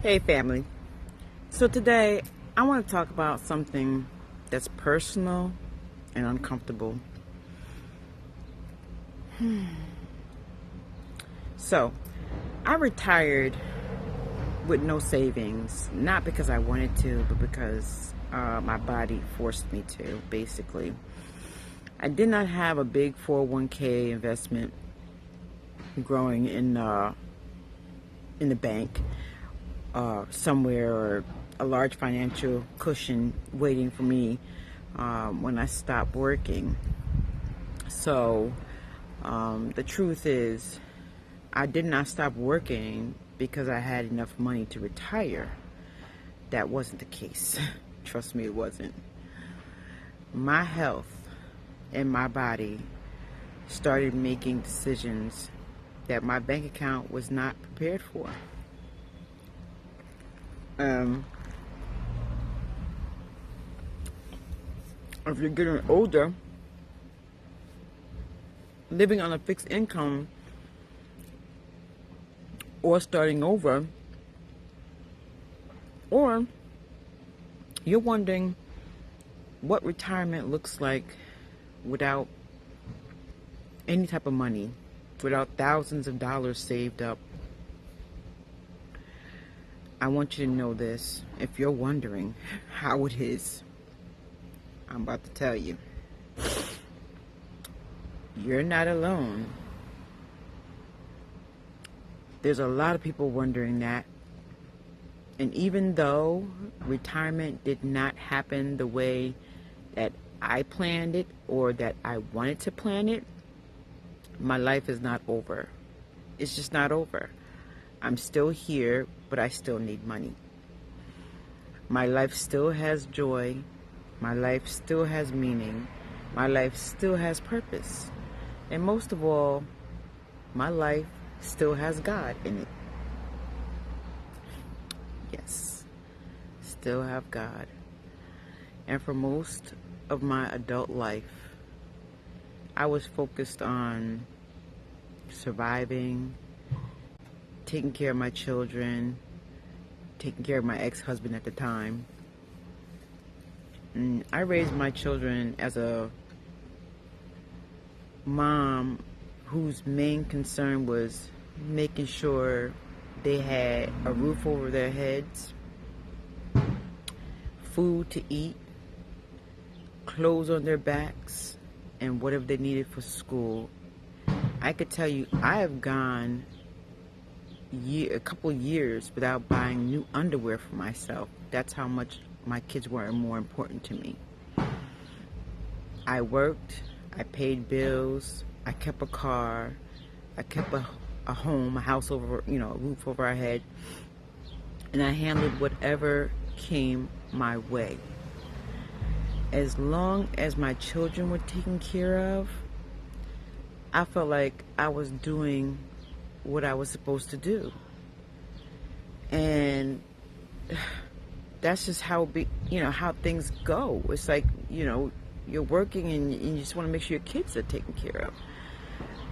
Hey family. So today I want to talk about something that's personal and uncomfortable. So I retired with no savings, not because I wanted to, but because my body forced me to, basically. I did not have a big 401k investment growing in the bank somewhere, or a large financial cushion waiting for me when I stopped working. So the truth is, I did not stop working because I had enough money to retire. That wasn't the case. Trust me, it wasn't. My health and my body started making decisions that my bank account was not prepared for. If you're getting older, living on a fixed income or starting over, or you're wondering what retirement looks like without any type of money, without thousands of dollars saved up. I want you to know this. If you're wondering how it is, I'm about to tell you. You're not alone. There's a lot of people wondering that. And even though retirement did not happen the way that I planned it or that I wanted to plan it, my life is not over. It's just not over. I'm still here, but I still need money. My life still has joy. My life still has meaning. My life still has purpose. And most of all, my life still has God in it. Yes, still have God. And for most of my adult life, I was focused on surviving, taking care of my children, taking care of my ex-husband at the time. And I raised my children as a mom whose main concern was making sure they had a roof over their heads, food to eat, clothes on their backs, and whatever they needed for school. I could tell you, I have gone a couple years without buying new underwear for myself. That's how much my kids were more important to me. I worked, I paid bills, I kept a car, I kept a home, a house over, a roof over our head, and I handled whatever came my way. As long as my children were taken care of, I felt like I was doing what I was supposed to do. And that's just how how things go. It's like, you're working and you just want to make sure your kids are taken care of.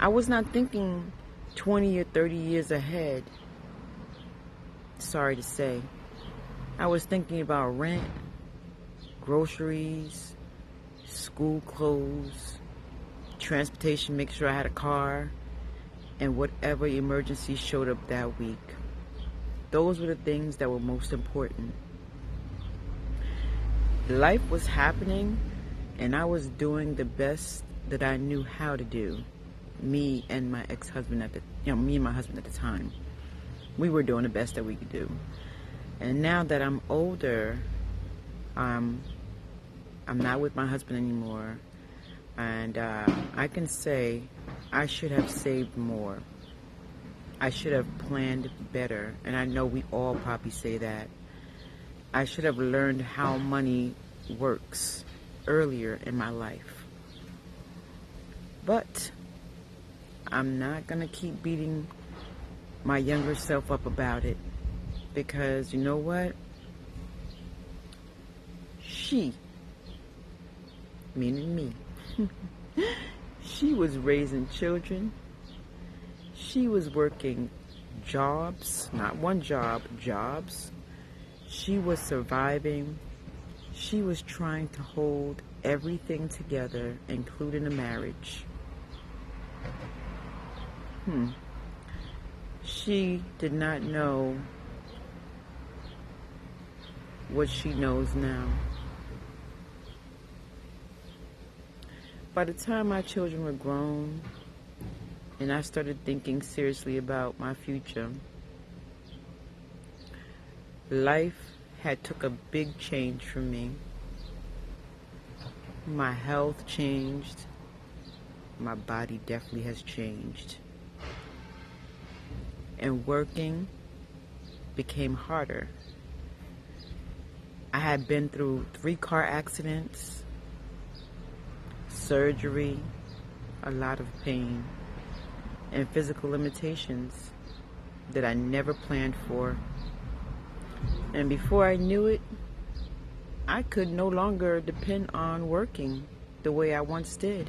I was not thinking 20 or 30 years ahead. Sorry to say. I was thinking about rent, groceries, school clothes, transportation, make sure I had a car, and whatever emergency showed up that week. Those were the things that were most important. Life was happening, and I was doing the best that I knew how to do. Me and my ex-husband me and my husband at the time, we were doing the best that we could do. And now that I'm older, I'm not with my husband anymore, and I can say I should have saved more. I should have planned better, and I know we all probably say that. I should have learned how money works earlier in my life. But I'm not going to keep beating my younger self up about it, because you know what? She, meaning me, she was raising children. She was working jobs, not one job, jobs. She was surviving. She was trying to hold everything together, including a marriage. She did not know what she knows now. By the time my children were grown and I started thinking seriously about my future, life had took a big change for me. My health changed. My body definitely has changed. And working became harder. I had been through 3 car accidents, surgery, a lot of pain, and physical limitations that I never planned for. And before I knew it, I could no longer depend on working the way I once did.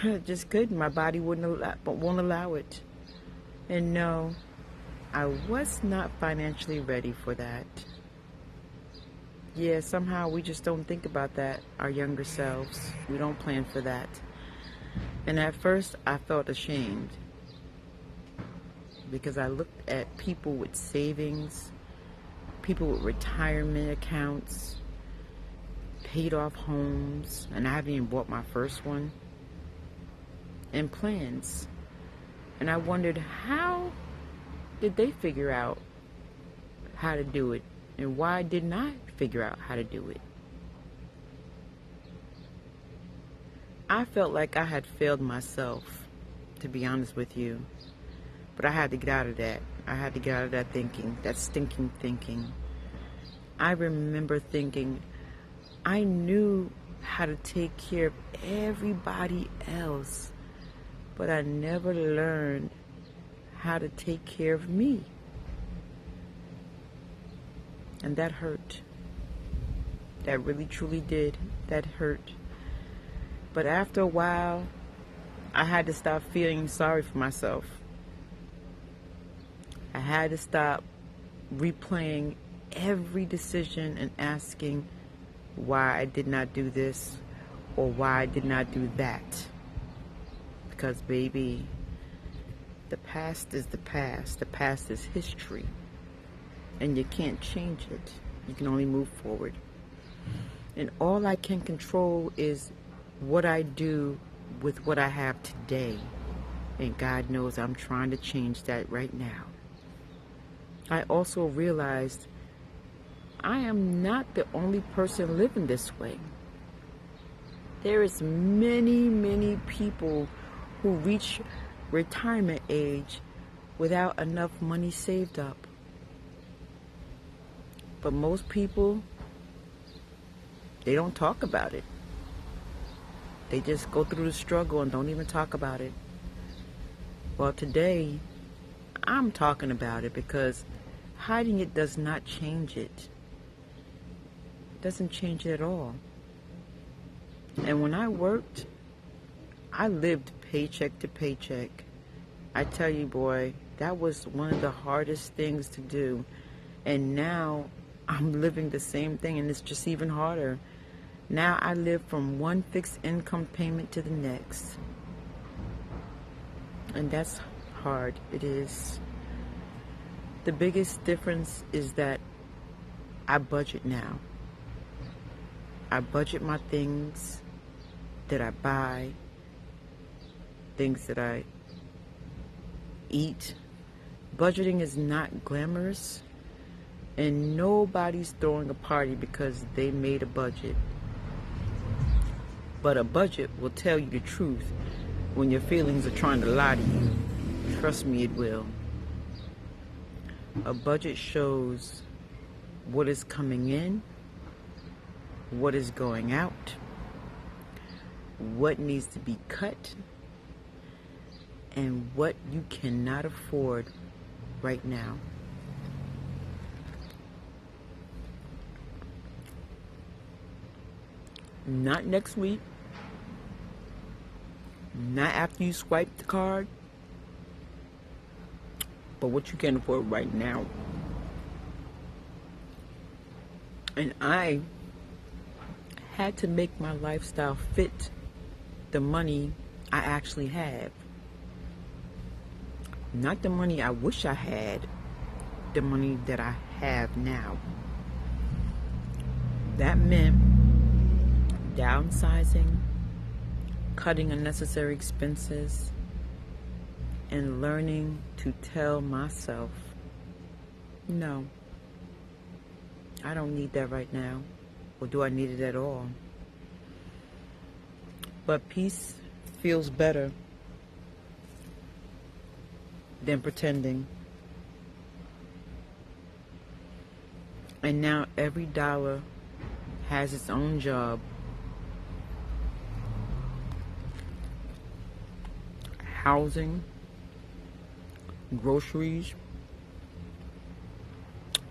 I just couldn't. My body won't allow it. And no, I was not financially ready for that. Yeah, somehow we just don't think about that, our younger selves. We don't plan for that. And at first, I felt ashamed because I looked at people with savings, people with retirement accounts, paid off homes, and I haven't even bought my first one, and plans. And I wondered, how did they figure out how to do it? And why didn't I figure out how to do it? I felt like I had failed myself, to be honest with you. But I had to get out of that. I had to get out of that thinking, that stinking thinking. I remember thinking I knew how to take care of everybody else, but I never learned how to take care of me. And that hurt. That really truly did. That hurt. But after a while, I had to stop feeling sorry for myself. I had to stop replaying every decision and asking why I did not do this or why I did not do that. Because, baby, the past is the past. The past is history. And you can't change it. You can only move forward. And all I can control is what I do with what I have today. And God knows I'm trying to change that right now. I also realized I am not the only person living this way. There is many people who reach retirement age without enough money saved up. But most people, they don't talk about it. They just go through the struggle and don't even talk about it. Well, today, I'm talking about it because hiding it does not change it. It doesn't change it at all. And when I worked, I lived paycheck to paycheck. I tell you, boy, that was one of the hardest things to do. And now I'm living the same thing, and it's just even harder. Now I live from one fixed income payment to the next. And that's hard. It is. The biggest difference is that I budget now. I budget my things that I buy, things that I eat. Budgeting is not glamorous, and nobody's throwing a party because they made a budget. But a budget will tell you the truth when your feelings are trying to lie to you. Trust me, it will. A budget shows what is coming in, what is going out, what needs to be cut, and what you cannot afford right now. Not next week, not after you swipe the card, but what you can afford right now. And I had to make my lifestyle fit the money I actually have. Not the money I wish I had, the money that I have now. That meant downsizing, cutting unnecessary expenses, and learning to tell myself, no, I don't need that right now. Or do I need it at all? But peace feels better than pretending. And now every dollar has its own job. Housing, groceries,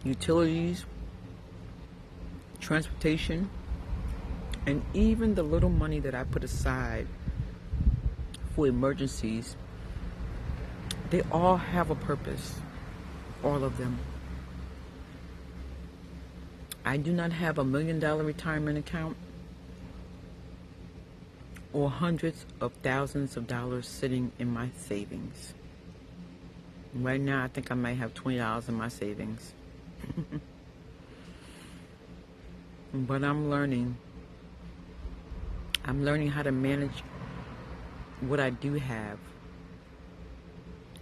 utilities, transportation, and even the little money that I put aside for emergencies, they all have a purpose, all of them. I do not have $1 million retirement account or hundreds of thousands of dollars sitting in my savings. Right now, I think I might have $20 in my savings. But I'm learning how to manage what I do have.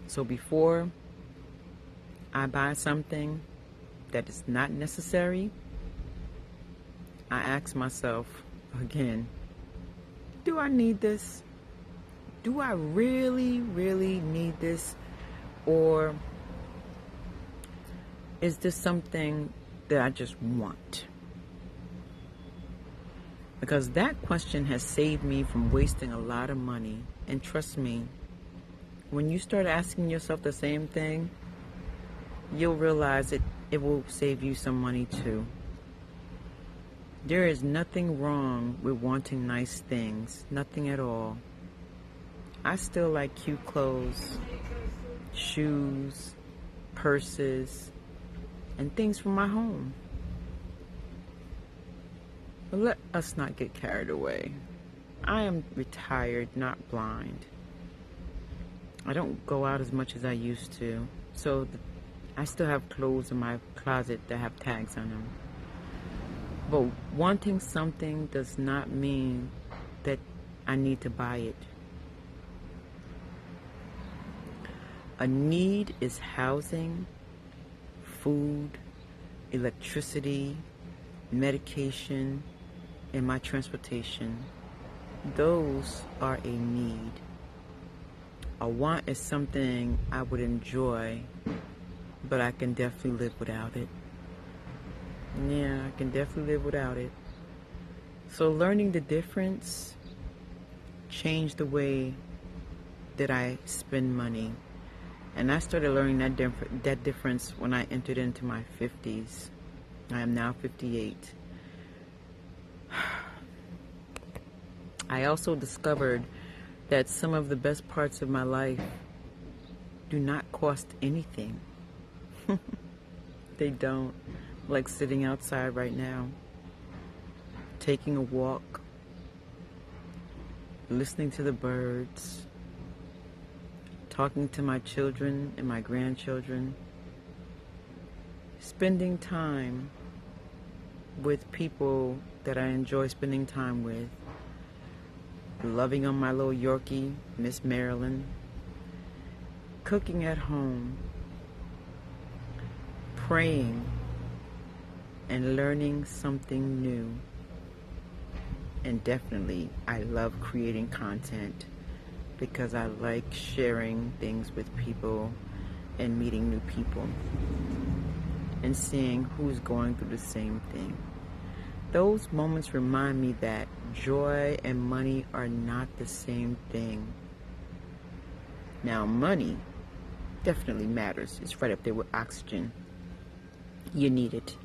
So before I buy something that is not necessary, I ask myself again, do I need this? Do I really, really need this? Or is this something that I just want? Because that question has saved me from wasting a lot of money. And trust me, when you start asking yourself the same thing, you'll realize it will save you some money too. There is nothing wrong with wanting nice things. Nothing at all. I still like cute clothes, shoes, purses, and things for my home. But let us not get carried away. I am retired, not blind. I don't go out as much as I used to. So I still have clothes in my closet that have tags on them. But wanting something does not mean that I need to buy it. A need is housing, food, electricity, medication, and my transportation. Those are a need. A want is something I would enjoy, but I can definitely live without it. Yeah, I can definitely live without it. So learning the difference changed the way that I spend money. And I started learning that difference when I entered into my 50s. I am now 58. I also discovered that some of the best parts of my life do not cost anything. They don't. Like sitting outside right now, taking a walk, listening to the birds, talking to my children and my grandchildren, spending time with people that I enjoy spending time with, loving on my little Yorkie, Miss Marilyn, cooking at home, praying, and learning something new. And definitely, I love creating content because I like sharing things with people and meeting new people and seeing who's going through the same thing. Those moments remind me that joy and money are not the same thing. Now, money definitely matters. It's right up there with oxygen. You need it.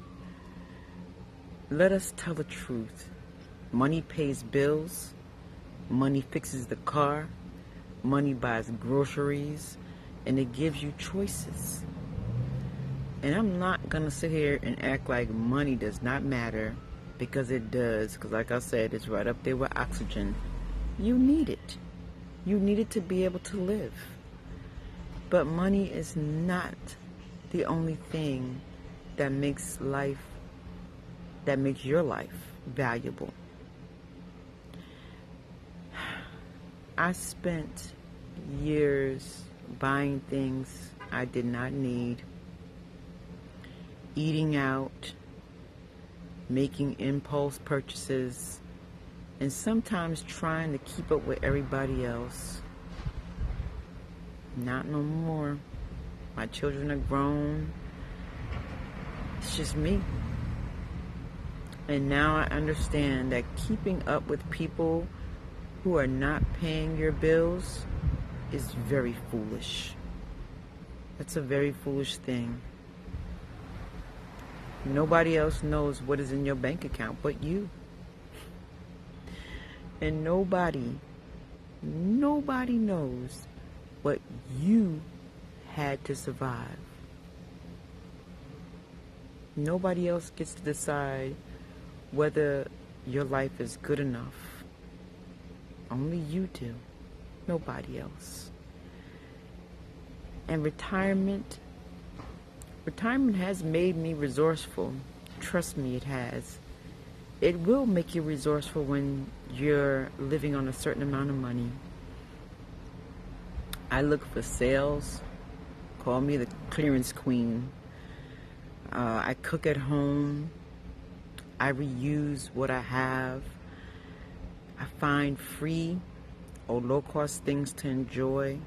Let us tell the truth. Money pays bills. Money fixes the car. Money buys groceries. and it gives you choices. And I'm not going to sit here and act like money does not matter, because it does. Because like I said, it's right up there with oxygen. You need it. You need it to be able to live. But money is not the only thing that makes your life valuable. I spent years buying things I did not need, eating out, making impulse purchases, and sometimes trying to keep up with everybody else. Not no more. My children are grown. It's just me. And now I understand that keeping up with people who are not paying your bills is very foolish. That's a very foolish thing. Nobody else knows what is in your bank account but you. And nobody knows what you had to survive. Nobody else gets to decide whether your life is good enough. Only you do. Nobody else. And retirement has made me resourceful. Trust me, it has. It will make you resourceful when you're living on a certain amount of money. I look for sales. Call me the clearance queen. I cook at home. I reuse what I have. I find free or low-cost things to enjoy.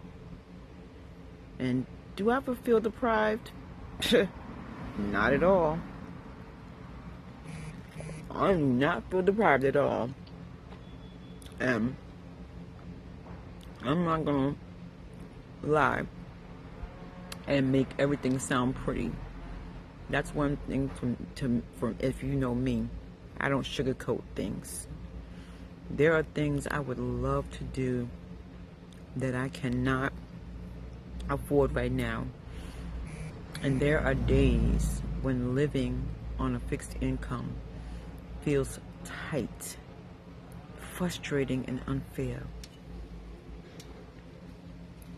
And do I ever feel deprived? Not at all. I do not feel deprived at all. I'm not gonna lie and make everything sound pretty. That's one thing from if you know me, I don't sugarcoat things. There are things I would love to do that I cannot afford right now. And there are days when living on a fixed income feels tight, frustrating, and unfair.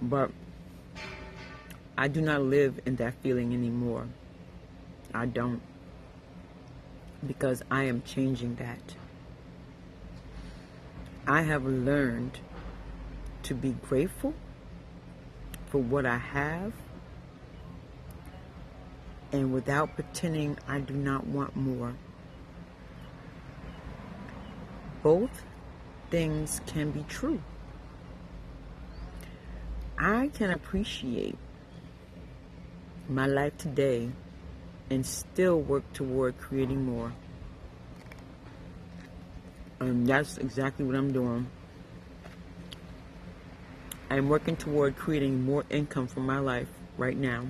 But I do not live in that feeling anymore. I don't. Because I am changing that. I have learned to be grateful for what I have, and without pretending I do not want more. Both things can be true. I can appreciate my life today and still work toward creating more. And that's exactly what I'm doing. I'm working toward creating more income for my life right now.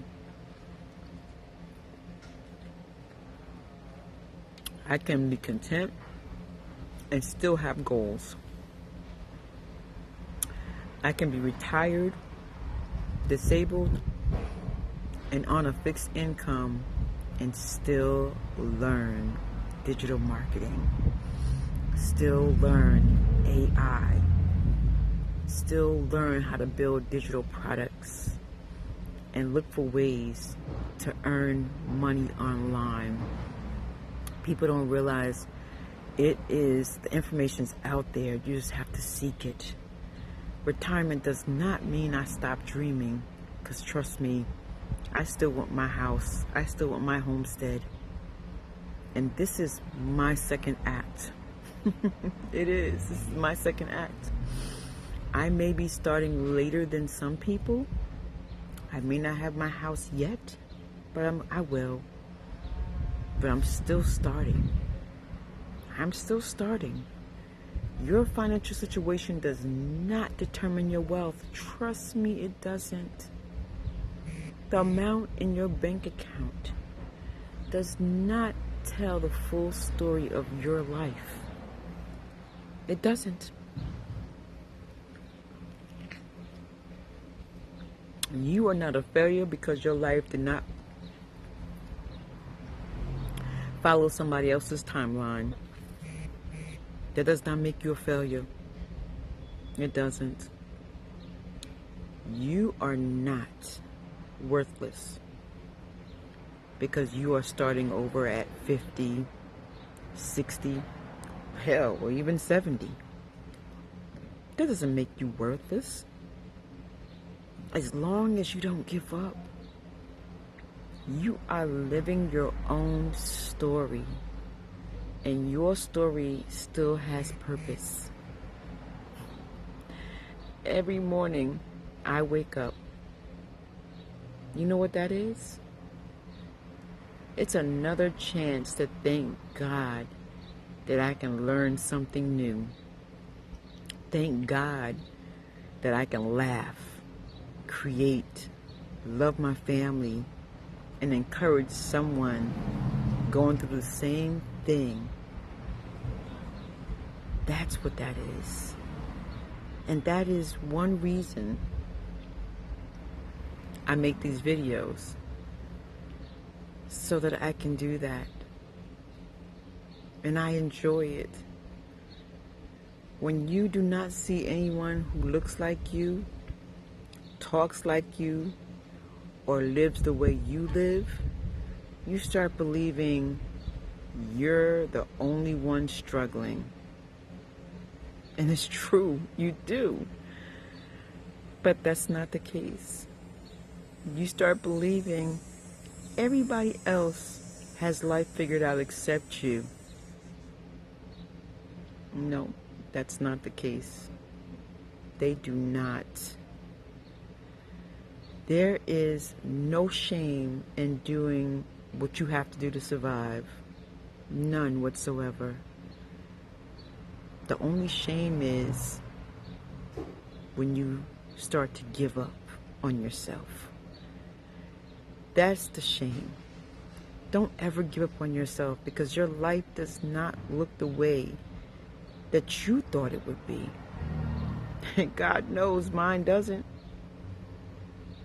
I can be content and still have goals. I can be retired, disabled, and on a fixed income and still learn digital marketing, still learn AI, still learn how to build digital products, and look for ways to earn money online. People don't realize the information's out there. You just have to seek it. Retirement does not mean I stop dreaming, because trust me, I still want my house. I still want my homestead. And this is my second act. It is. This is my second act. I may be starting later than some people. I may not have my house yet, but I will. But I'm still starting. I'm still starting. Your financial situation does not determine your wealth. Trust me, it doesn't. The amount in your bank account does not tell the full story of your life. It doesn't. You are not a failure because your life did not follow somebody else's timeline. That does not make you a failure. It doesn't. You are not worthless because you are starting over at 50, 60, hell, or even 70. That doesn't make you worthless. As long as you don't give up, you are living your own story, and your story still has purpose. Every morning I wake up. You know what that is? It's another chance to thank God that I can learn something new. Thank God that I can laugh, create, love my family, and encourage someone going through the same thing. That's what that is. And that is one reason I make these videos, so that I can do that. And I enjoy it. When you do not see anyone who looks like you, talks like you, or lives the way you live, you start believing you're the only one struggling. And it's true, you do. But that's not the case. You start believing everybody else has life figured out except you. No, that's not the case. They do not. There is no shame in doing what you have to do to survive. None whatsoever. The only shame is when you start to give up on yourself. That's the shame. Don't ever give up on yourself, because your life does not look the way that you thought it would be. And God knows mine doesn't.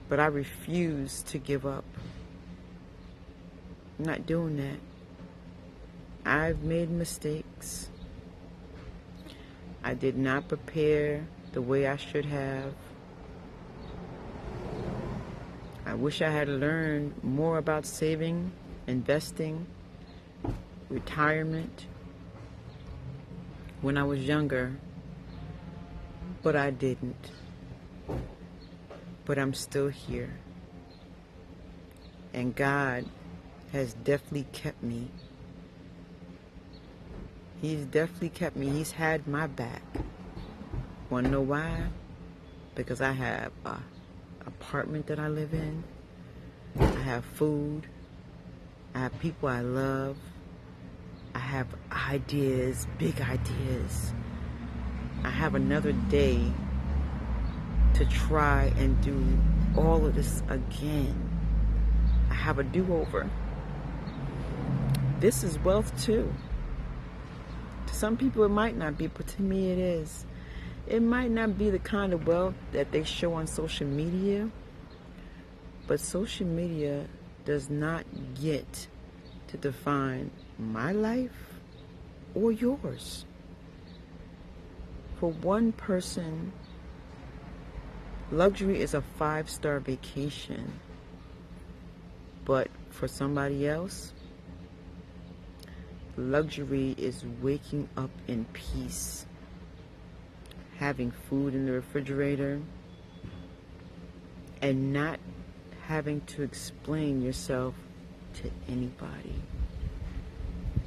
But I refuse to give up. I'm not doing that. I've made mistakes. I did not prepare the way I should have. I wish I had learned more about saving, investing, retirement when I was younger, but I didn't. But I'm still here. And God has definitely kept me. He's definitely kept me. He's had my back. Want to know why? Because I have a apartment that I live in. I have food. I have people I love. I have ideas, big ideas. I have another day to try and do all of this again. I have a do-over. This is wealth too. To some people it might not be, but to me it is. It might not be the kind of wealth that they show on social media, but social media does not get to define my life or yours. For one person, luxury is a 5-star vacation. But for somebody else, luxury is waking up in peace, having food in the refrigerator, and not having to explain yourself to anybody.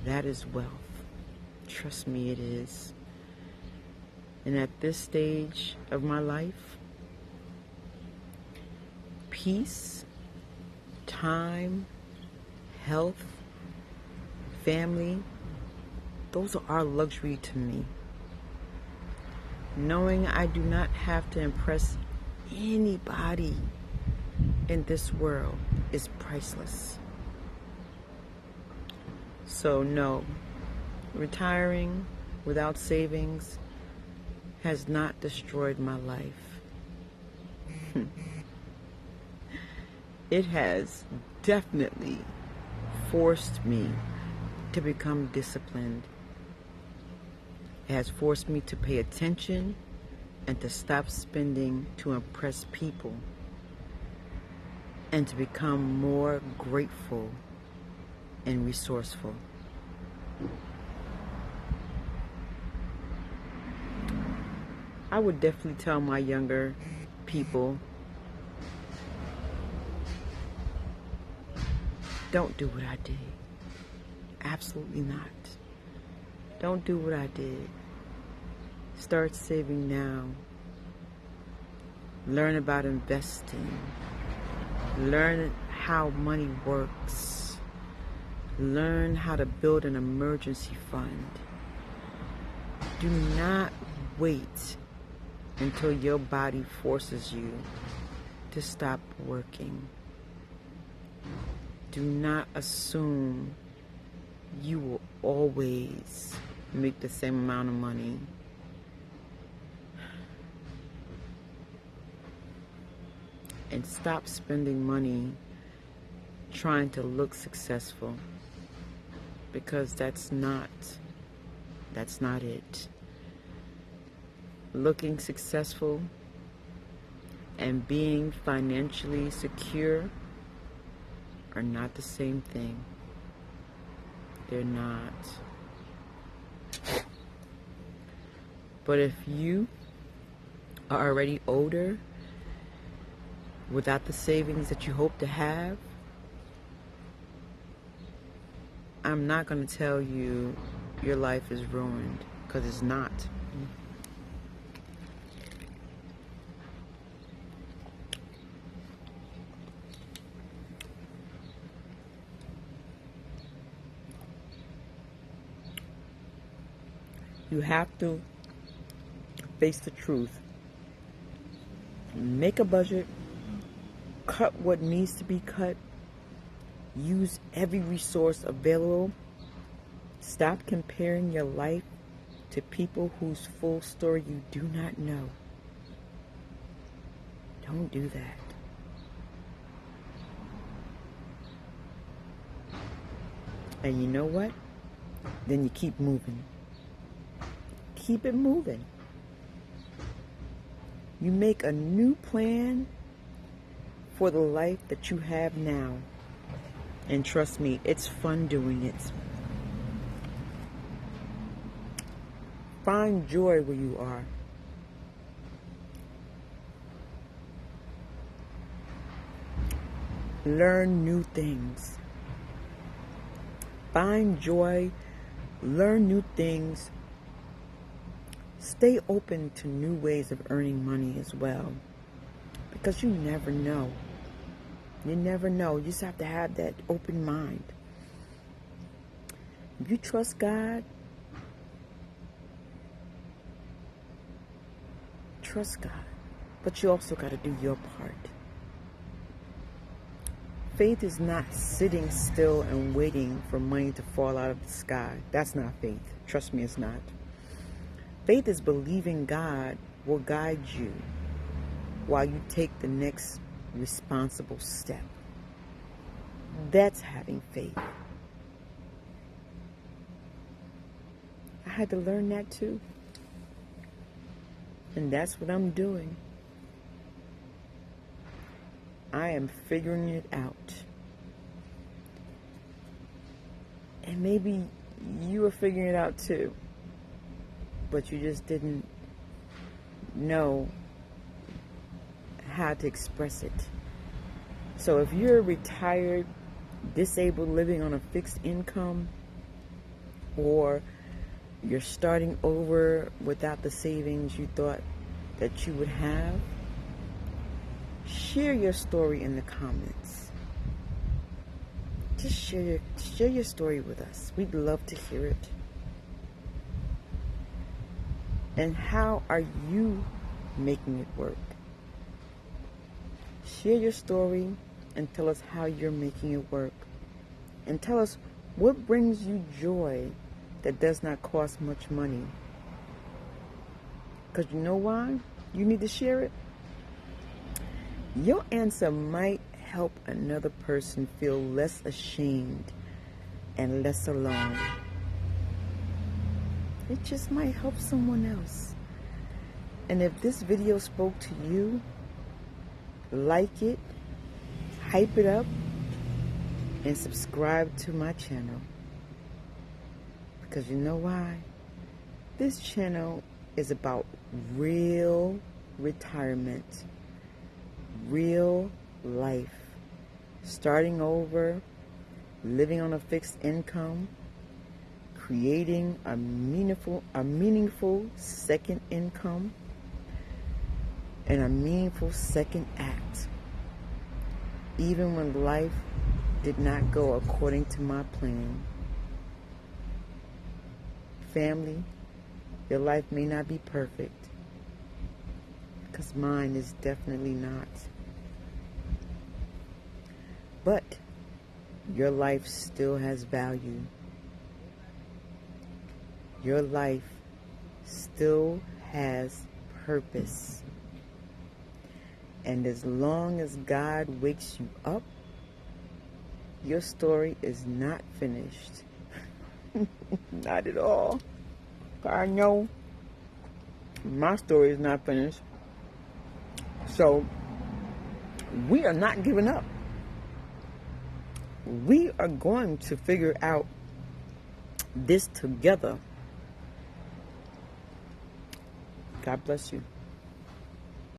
That is wealth. Trust me, it is. And at this stage of my life, peace, time, health, family, those are our luxury to me. Knowing I do not have to impress anybody in this world is priceless. So no, retiring without savings has not destroyed my life. It has definitely forced me to become disciplined. It has forced me to pay attention and to stop spending to impress people, and to become more grateful and resourceful. I would definitely tell my younger people, don't do what I did. Absolutely not. Don't do what I did. Start saving now. Learn about investing. Learn how money works. Learn how to build an emergency fund. Do not wait until your body forces you to stop working. Do not assume you will always make the same amount of money. And stop spending money trying to look successful, because that's not it. Looking successful and being financially secure are not the same thing. They're not. But if you are already older, without the savings that you hope to have, I'm not going to tell you your life is ruined, because it's not. You have to face the truth. Make a budget. Cut what needs to be cut. Use every resource available. Stop comparing your life to people whose full story you do not know. Don't do that. And you know what? Then you keep moving. Keep it moving. You make a new plan for the life that you have now. And trust me, it's fun doing it. Find joy where you are. Learn new things. Find joy. Learn new things. Stay open to new ways of earning money as well. Because you never know. You never know. You just have to have that open mind. If you trust God, trust God. But you also got to do your part. Faith is not sitting still and waiting for money to fall out of the sky. That's not faith. Trust me, it's not. Faith is believing God will guide you while you take the next responsible step. That's having faith. I had to learn that too. And that's what I'm doing. I am figuring it out. And maybe you were figuring it out too, but you just didn't know how to express it. So if you're retired, disabled, living on a fixed income, or you're starting over without the savings you thought that you would have, share your story in the comments. Just share your story with us. We'd love to hear it. And how are you making it work? Share your story and tell us how you're making it work. And tell us what brings you joy that does not cost much money. Because you know why you need to share it? Your answer might help another person feel less ashamed and less alone. It just might help someone else. And if this video spoke to you, like it, hype it up, and subscribe to my channel. Because you know why? This channel is about real retirement, real life, starting over, living on a fixed income, creating a meaningful second income, and a meaningful second act, even when life did not go according to my plan. Family, your life may not be perfect, because mine is definitely not. But your life still has value. Your life still has purpose. And as long as God wakes you up, your story is not finished. Not at all. I know my story is not finished. So we are not giving up. We are going to figure out this together. God bless you.